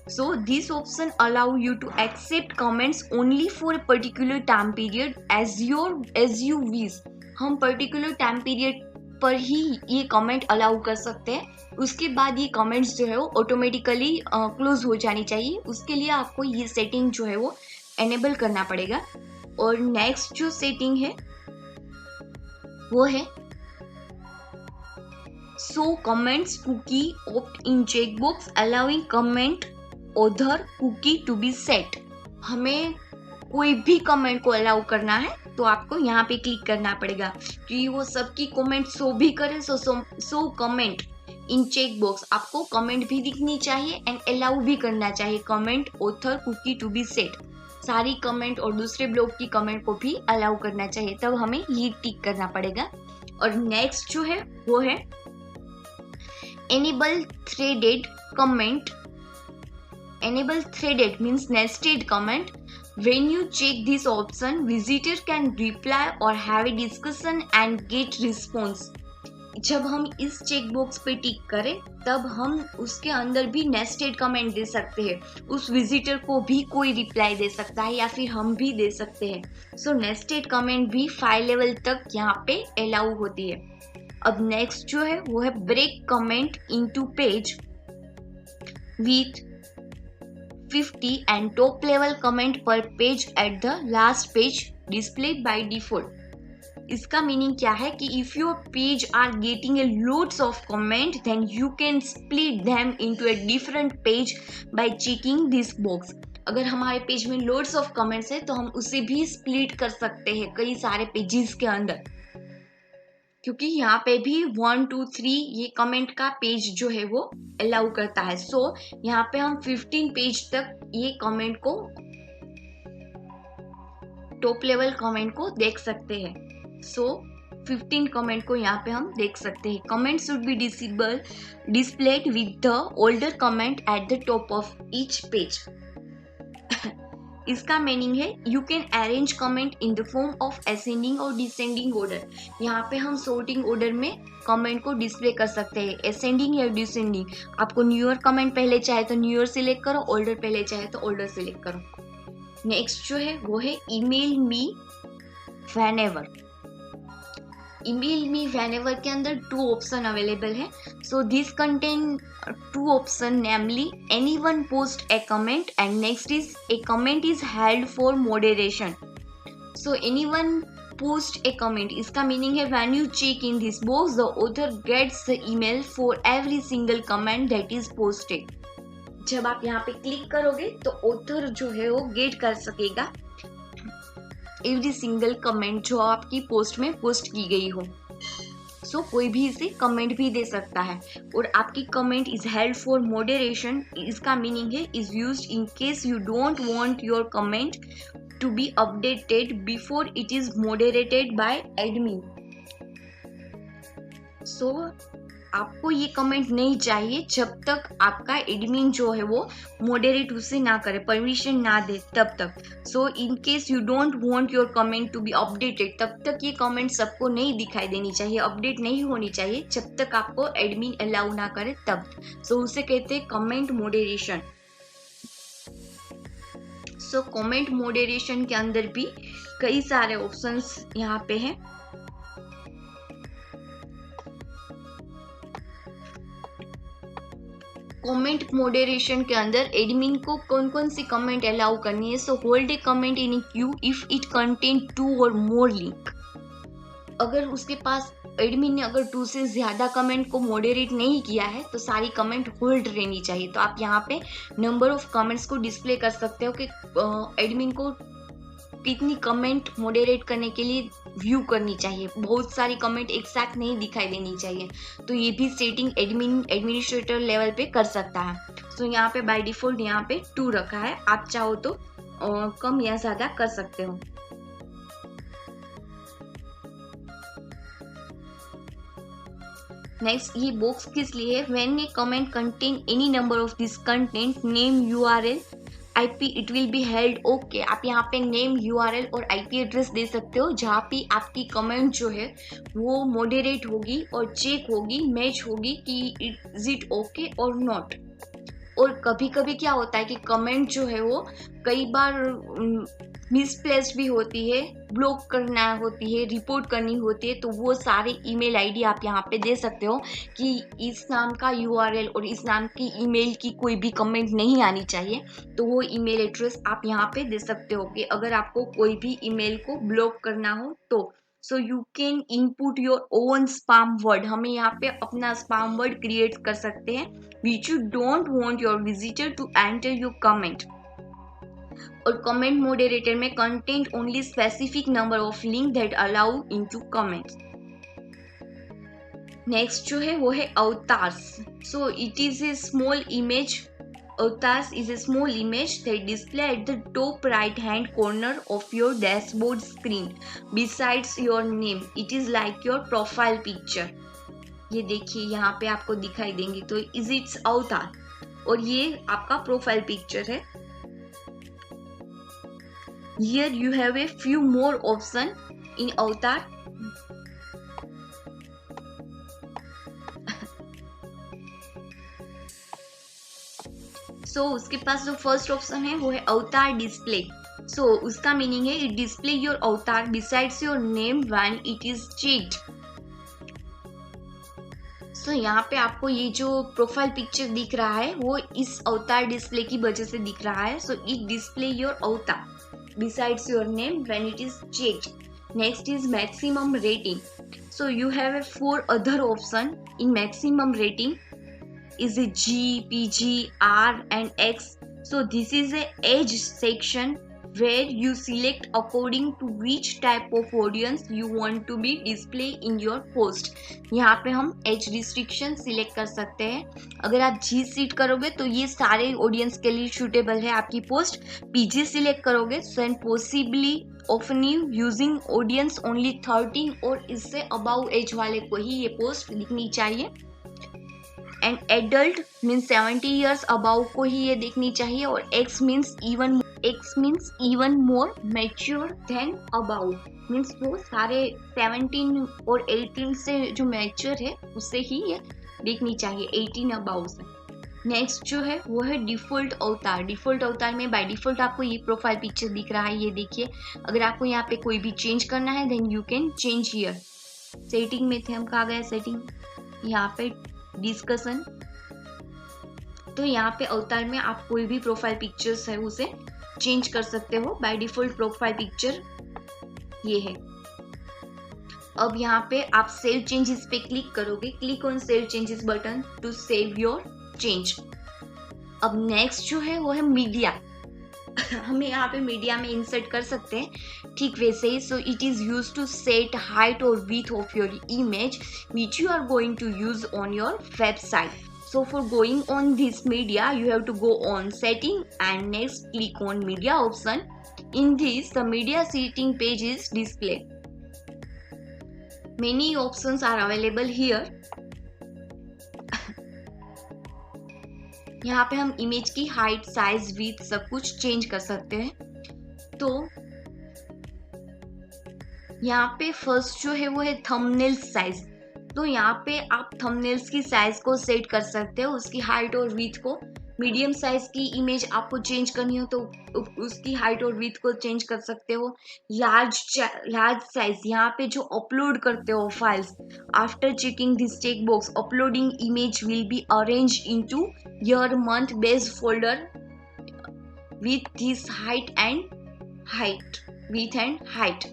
So this option allow you to accept comments only for a particular time period as you wish। हम particular time period पर ही ये कमेंट अलाउ कर सकते हैं, उसके बाद ये कमेंट्स जो है वो ऑटोमेटिकली क्लोज हो जानी चाहिए। उसके लिए आपको ये सेटिंग जो है वो एनेबल करना पड़ेगा। और नेक्स्ट जो सेटिंग है वो है show comments cookie opt in checkbox allowing comment author cookie to be set. हमें कोई भी कमेंट को अलाउ करना है तो आपको यहाँ पे क्लिक करना पड़ेगा कि वो सबकी कमेंट शो भी करे। So comment in check box, आपको कमेंट भी दिखनी चाहिए एंड अलाउ भी करना चाहिए comment author cookie to be set. सारी कमेंट और दूसरे ब्लॉग की कमेंट को भी अलाउ करना चाहिए, तब हमें ये टिक करना पड़ेगा। और नेक्स्ट जो है वो है enable threaded comment. Enable threaded means nested comment. When you check this option, visitor can reply or have a discussion and get response. जब हम इस चेक बॉक्स पे टिक करें तब हम उसके अंदर भी नेस्टेड कमेंट दे सकते हैं, उस विजिटर को भी कोई रिप्लाई दे सकता है या फिर हम भी दे सकते हैं। सो नेस्टेड कमेंट भी 5 लेवल तक यहाँ पे अलाउ होती है। अब नेक्स्ट जो है वो है break comment into page with 50 and top level comment per page at the last page displayed by default। इसका मीनिंग क्या है कि if your page are getting a loads of comment then you can split them into a different page by checking this box। अगर हमारे page में loads of comments है तो हम उसे भी split कर सकते हैं कई सारे पेजेस के अंदर। क्योंकि यहाँ पे भी 1 2 3 ये कमेंट का पेज जो है वो अलाउ करता है। सो यहाँ पे हम 15 पेज तक ये कमेंट को, टॉप लेवल कमेंट को देख सकते हैं। सो 15 कमेंट को यहाँ पे हम देख सकते हैं। Comment should be displayed with the older comment at the top of each page. इसका मीनिंग है you can arrange comment in the form of ascending और डिसेंडिंग ऑर्डर। यहाँ पे हम सॉर्टिंग ऑर्डर में कमेंट को डिस्प्ले कर सकते हैं, असेंडिंग या डिसेंडिंग। आपको न्यू ईयर कमेंट पहले चाहे तो न्यू ईयर सिलेक्ट करो, ओल्डर पहले चाहे तो ओल्डर सिलेक्ट करो। नेक्स्ट जो है वो है email me whenever. Email me whenever के अंदर 2 ऑप्शन अवेलेबल है। So this contain 2 option, namely anyone post a comment and next is a comment is held for moderation. So anyone post a comment, इसका meaning है when you check in this box the author gets the email for every single comment that is posted. जब आप यहाँ पे click करोगे तो author जो है वो गेट कर सकेगा एवरी सिंगल कमेंट जो आपकी पोस्ट में पोस्ट की गई हो। सो कोई भी इसे कमेंट भी दे सकता है। और आपकी comment is held for moderation, इसका मीनिंग है is used in case you don't want your comment to be updated before it is moderated by admin. So आपको ये कमेंट नहीं चाहिए जब तक आपका एडमिन जो है वो मॉडरेट उसे ना करे, परमिशन ना दे तब तक। So in case you don't want your comment to be updated, तब तक ये कमेंट सबको नहीं दिखाई देनी चाहिए, अपडेट नहीं होनी चाहिए जब तक आपको एडमिन अलाउ ना करे तब। सो उसे कहते हैं comment moderation. So comment moderation के अंदर भी कई सारे ऑप्शंस यहाँ पे हैं। कमेंट मॉडरेशन के अंदर एडमिन को कौन कौन सी कमेंट अलाउ करनी है। So hold a comment in A Q if it contain 2 और मोर लिंक। अगर उसके पास एडमिन ने अगर 2 से ज्यादा कमेंट को मॉडरेट नहीं किया है तो सारी कमेंट होल्ड रहनी चाहिए। तो आप यहाँ पे नंबर ऑफ कमेंट्स को डिस्प्ले कर सकते हो कि एडमिन को कितनी कमेंट मॉडरेट करने के लिए व्यू करनी चाहिए, बहुत सारी कमेंट एक साथ नहीं दिखाई देनी चाहिए। तो ये भी सेटिंग एडमिनिस्ट्रेटर लेवल पे कर सकता है। सो यहाँ पे बाय डिफॉल्ट यहाँ पे 2 रखा है, आप चाहो तो कम या ज्यादा कर सकते हो। नेक्स्ट, ये बॉक्स किस लिए है? When A comment contain any number of this content, name, URL, IP, it will be held okay. आप यहाँ पे नेम, URL और IP एड्रेस दे सकते हो जहाँ पे आपकी कमेंट जो है वो मॉडरेट होगी और चेक होगी, मैच होगी कि इज इट ओके और नॉट। और कभी कभी क्या होता है कि कमेंट जो है वो कई बार मिसप्लेस्ड भी होती है, ब्लॉक करना होती है, रिपोर्ट करनी होती है। तो वो सारे ईमेल आईडी आप यहाँ पे दे सकते हो कि इस नाम का URL और इस नाम की ईमेल की कोई भी कमेंट नहीं आनी चाहिए। तो वो ईमेल एड्रेस आप यहाँ पे दे सकते हो कि अगर आपको कोई भी ईमेल को ब्लॉक करना हो तो। So you can input your own spam word. हमें यहाँ पे अपना स्पैम वर्ड क्रिएट कर सकते हैं which you don't want your visitor to enter your comment. और कमेंट मॉडरेटर में content only specific number of link that allow into comments. Next जो है वो है avatars. So it is a small image. Avatars is a small image that display at the top right hand corner of your dashboard screen besides your name. It is like your profile picture. ये देखिए यहाँ पे आपको दिखाई देंगे तो is its avatar और ये आपका प्रोफाइल पिक्चर है। Here you have a few more option in avatar. सो उसके पास जो फर्स्ट ऑप्शन है वो है अवतार डिस्प्ले। सो उसका मीनिंग है it display your avatar besides your name when it is checked. So यहाँ पे आपको ये जो प्रोफाइल पिक्चर दिख रहा है वो इस अवतार डिस्प्ले की वजह से दिख रहा है। So it display your avatar besides your name when it is checked. Next is maximum rating. So you have a 4 other option in maximum rating is a G, PG, R and X. So this is a age section where you select according to which type of audience you want to be display in your post. यहाँ पे हम as restriction select कर सकते हैं. अगर आप जी seat करोगे तो ये सारे ऑडियंस के लिए सूटेबल है आपकी पोस्ट. पीजी सिलेक्ट करोगे so and possibly often using audience only 13 और इससे अबाउ एज वाले को ही ये पोस्ट दिखनी चाहिए. And adult means 70 years above को ही ये देखनी चाहिए. और X means even more mature than above means वो सारे 17 और 18 से जो मैच्योर है उससे ही ये देखनी चाहिए, 18 अबाउ से. नेक्स्ट जो है वो है डिफॉल्ट अवतार. डिफॉल्ट अवतार में बाय डिफॉल्ट आपको ये प्रोफाइल पिक्चर दिख रहा है, ये देखिए. अगर आपको यहाँ पे कोई भी चेंज करना है then you can change here. Setting में थे हम, कहा गया सेटिंग, यहाँ पे डिस्कशन. तो यहाँ पे अवतार में आप कोई भी प्रोफाइल पिक्चर्स है उसे चेंज कर सकते हो. बाय डिफॉल्ट प्रोफाइल पिक्चर ये है. अब यहाँ पे आप सेव चेंजेस पे क्लिक करोगे. Click on save changes button to save your change. अब नेक्स्ट जो है वो है मीडिया. हमें यहाँ पे मीडिया में इंसर्ट कर सकते हैं ठीक वैसे ही. So it is use to set height और width of your image which you are going to use on your website. So for going on this media, you have to go on setting and next click on media option. In this, the media setting page is display. Many options are available here. यहाँ पे हम image की height, size, width सब कुछ change कर सकते हैं. तो यहाँ पे फर्स्ट जो है वो है थंबनेल साइज. तो यहाँ पे आप थंबनेल्स की साइज को सेट कर सकते हो, उसकी हाइट और विड्थ को. मीडियम साइज की इमेज आपको चेंज करनी हो तो उसकी हाइट और विड्थ को चेंज कर सकते हो. लार्ज साइज, यहाँ पे जो अपलोड करते हो files, after checking this check box uploading image will be arrange into year month based folder with this with and height.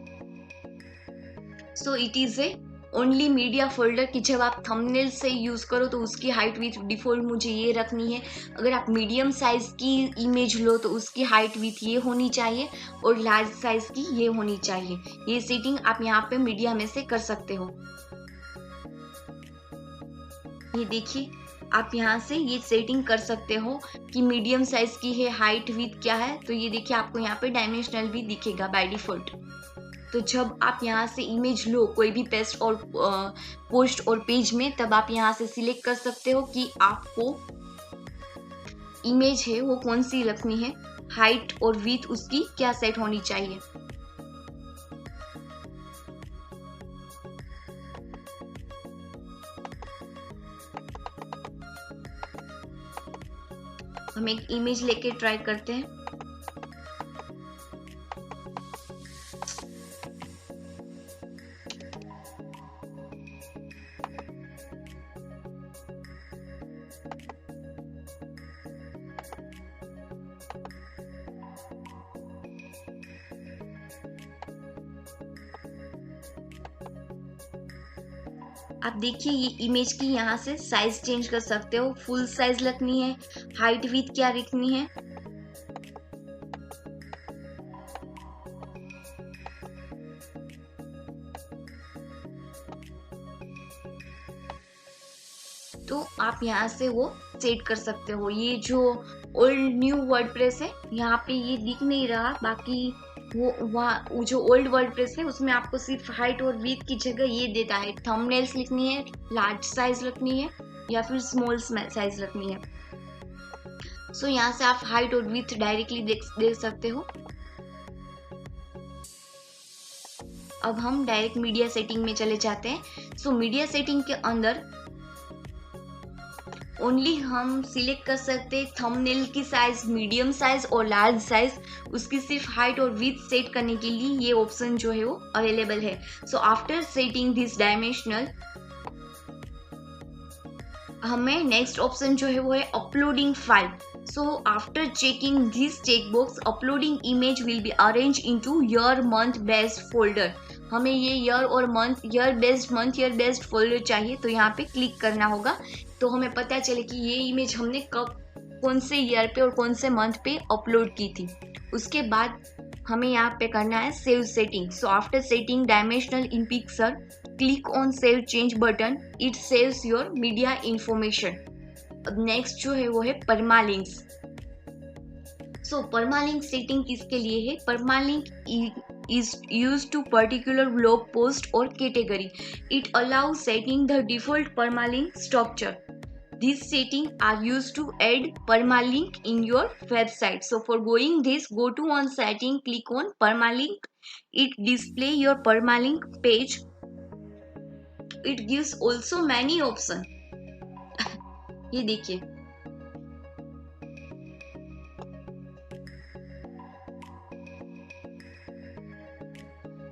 So it is a only media folder कि जब आप thumbnail से use करो तो उसकी height with default मुझे ये रखनी है. अगर आप मीडियम साइज की इमेज लो तो उसकी हाइट विथ ये होनी चाहिए और लार्ज साइज की ये होनी चाहिए. ये सेटिंग आप यहाँ पे मीडिया में से कर सकते हो. ये देखिए आप यहाँ से ये सेटिंग कर सकते हो कि मीडियम साइज की है, हाइट विथ क्या है. तो ये देखिए आपको यहाँ पे डायमेंशनल भी दिखेगा बाय डिफॉल्ट. तो जब आप यहाँ से इमेज लो कोई भी पेस्ट और पोस्ट और पेज में, तब आप यहाँ से सिलेक्ट कर सकते हो कि आपको इमेज है वो कौन सी रखनी है, हाइट और विड्थ उसकी क्या सेट होनी चाहिए. हम एक इमेज लेके ट्राई करते हैं. आप देखिए ये इमेज की यहाँ से साइज चेंज कर सकते हो. फुल साइज रखनी है, हाइट विड्थ क्या रखनी है. तो आप यहाँ से वो सेट कर सकते हो. ये जो ओल्ड न्यू वर्डप्रेस है यहाँ पे ये दिख नहीं रहा, बाकी वो जो ओल्ड वर्डप्रेस है उसमें आपको सिर्फ हाइट और विड्थ की जगह ये देता है. थंबनेल्स लिखनी है, लार्ज साइज रखनी है या फिर स्मॉल साइज रखनी है. सो यहाँ से आप हाइट और विड्थ डायरेक्टली देख सकते हो. अब हम डायरेक्ट मीडिया सेटिंग में चले जाते हैं. सो मीडिया सेटिंग के अंदर ओनली हम सिलेक्ट कर सकते हैं थंबनेल की साइज, मीडियम साइज और लार्ज साइज. उसकी सिर्फ हाइट और विड्थ सेट करने के लिए ये ऑप्शन जो है वो अवेलेबल है. So after setting this dimensional हमें नेक्स्ट ऑप्शन जो है वो है uploading file. So after checking this check box uploading image will be arrange into year month based folder. हमें ये ईयर और मंथ, ईयर बेस्ड फोल्डर चाहिए. तो यहाँ पे क्लिक करना होगा तो हमें पता चले कि ये इमेज हमने कब, कौन से ईयर पे और कौन से मंथ पे अपलोड की थी. उसके बाद हमें यहाँ पे करना है save setting. So after setting dimensional in pixel, click on save change button. It saves your media information. अब नेक्स्ट जो है वो है परमालिंक्स. सो परमालिंक सेटिंग किसके लिए है? Permalink is used to particular blog post or category. It allows setting the default permalink structure. These settings are used to add permalink in your website. So for going this, go to on setting, click on permalink. It display your permalink page. It gives also many options. ये देखिए,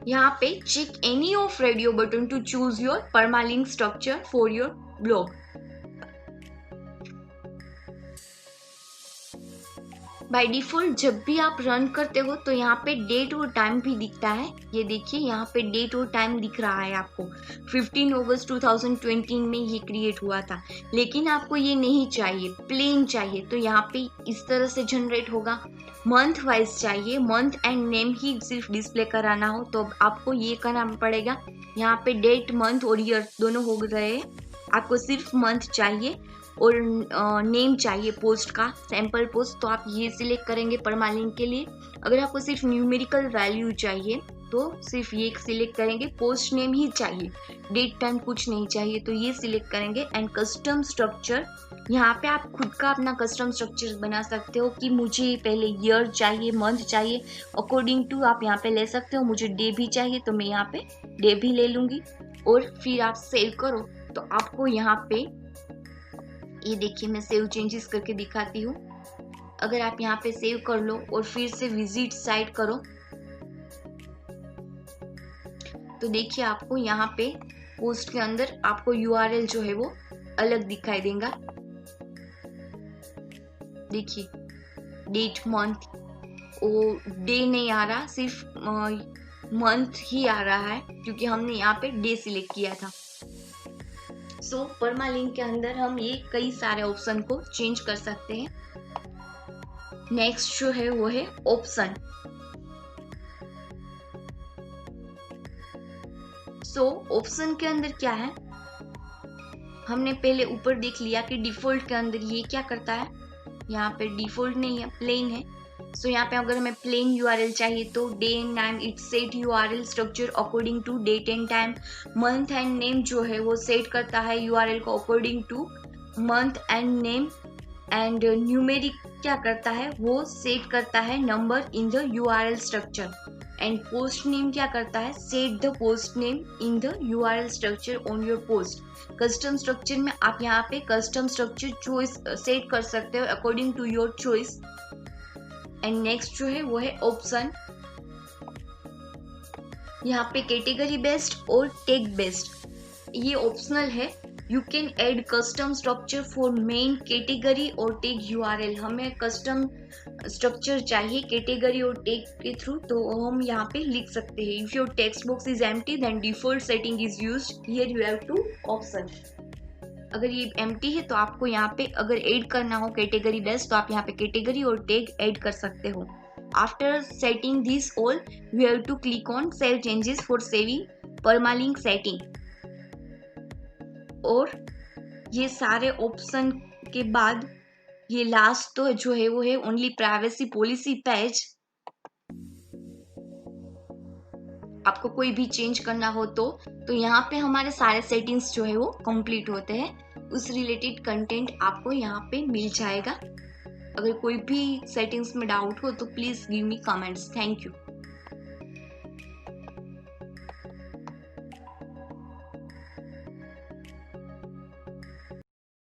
यहाँ पे check any of radio button to choose your permalink structure for your blog. By default जब भी आप run करते हो तो यहाँ पे डेट और टाइम भी दिखता है. ये देखिए, यहाँ पे डेट और टाइम दिख रहा है आपको. 15 अगस्त 2020 में ये क्रिएट हुआ था. लेकिन आपको ये नहीं चाहिए, प्लेन चाहिए, तो यहाँ पे इस तरह से जनरेट होगा. मंथ वाइज चाहिए, मंथ एंड नेम ही सिर्फ डिस्प्ले कराना हो तो आपको ये करना पड़ेगा. यहाँ पे डेट, मंथ और ईयर दोनों हो रहे हैं. आपको सिर्फ मंथ चाहिए और नेम चाहिए पोस्ट का, सैम्पल पोस्ट, तो आप ये सिलेक्ट करेंगे परमालिंक के लिए. अगर आपको सिर्फ न्यूमेरिकल वैल्यू चाहिए तो सिर्फ ये सिलेक्ट करेंगे. पोस्ट नेम ही चाहिए, डेट टाइम कुछ नहीं चाहिए, तो ये सिलेक्ट करेंगे. एंड कस्टम स्ट्रक्चर, यहाँ पे आप खुद का अपना कस्टम स्ट्रक्चर बना सकते हो कि मुझे पहले ईयर चाहिए, मंथ चाहिए, अकॉर्डिंग टू आप यहाँ पे ले सकते हो. मुझे डे भी चाहिए तो मैं यहाँ पे डे भी ले लूँगी. और फिर आप सेव करो तो आपको यहाँ पे ये देखिए, मैं सेव चेंजेस करके दिखाती हूँ. अगर आप यहाँ पे सेव कर लो और फिर से विजिट साइट करो तो देखिए आपको यहाँ पे पोस्ट के अंदर आपको यूआरएल जो है वो अलग दिखाई देगा. देखिए, डेट, मंथ, वो डे नहीं आ रहा, सिर्फ मंथ ही आ रहा है क्योंकि हमने यहाँ पे डे सिलेक्ट किया था. सो परमालिंक के अंदर हम ये कई सारे ऑप्शन को चेंज कर सकते हैं. नेक्स्ट जो है वो है ऑप्शन. सो ऑप्शन के अंदर क्या है, हमने पहले ऊपर देख लिया कि डिफॉल्ट के अंदर ये क्या करता है. यहाँ पे डिफॉल्ट नहीं है, प्लेन है. सो यहाँ पे अगर हमें प्लेन यूआरएल चाहिए तो day and time it set URL structure according to date and time. Month and name जो है वो सेट करता है यूआरएल को according to month and name. And numeric क्या करता है, वो सेट करता है number in the URL structure. And post name क्या करता है, set the post name in the URL structure on your post. Custom structure में आप यहाँ पे कस्टम स्ट्रक्चर चॉइस सेट कर सकते हो according to your choice. And next जो है वो है ऑप्शन. यहाँ पे कैटेगरी बेस्ड और टैग बेस्ड ये ऑप्शनल है. You can add custom structure for main category और टैग यूआरएल. हमें कस्टम स्ट्रक्चर चाहिए कैटेगरी और टैग के थ्रू, तो हम यहाँ पे लिख सकते हैं. If your text box is empty then default setting is used. Here you have two option. अगर ये एम्प्टी है तो आपको यहाँ पे अगर ऐड करना हो कैटेगरी बेस्ड तो आप यहाँ पे कैटेगरी और टैग ऐड कर सकते हो. After setting this all you have to click on save changes for saving permalink setting. और ये सारे ऑप्शन के बाद ये लास्ट तो जो है वो है ओनली प्राइवेसी पॉलिसी पेज. आपको कोई भी चेंज करना हो तो यहाँ पे हमारे सारे सेटिंग्स जो है वो कंप्लीट होते हैं. उस रिलेटेड कंटेंट आपको यहाँ पे मिल जाएगा. अगर कोई भी सेटिंग्स में डाउट हो तो please give me comments. Thank you.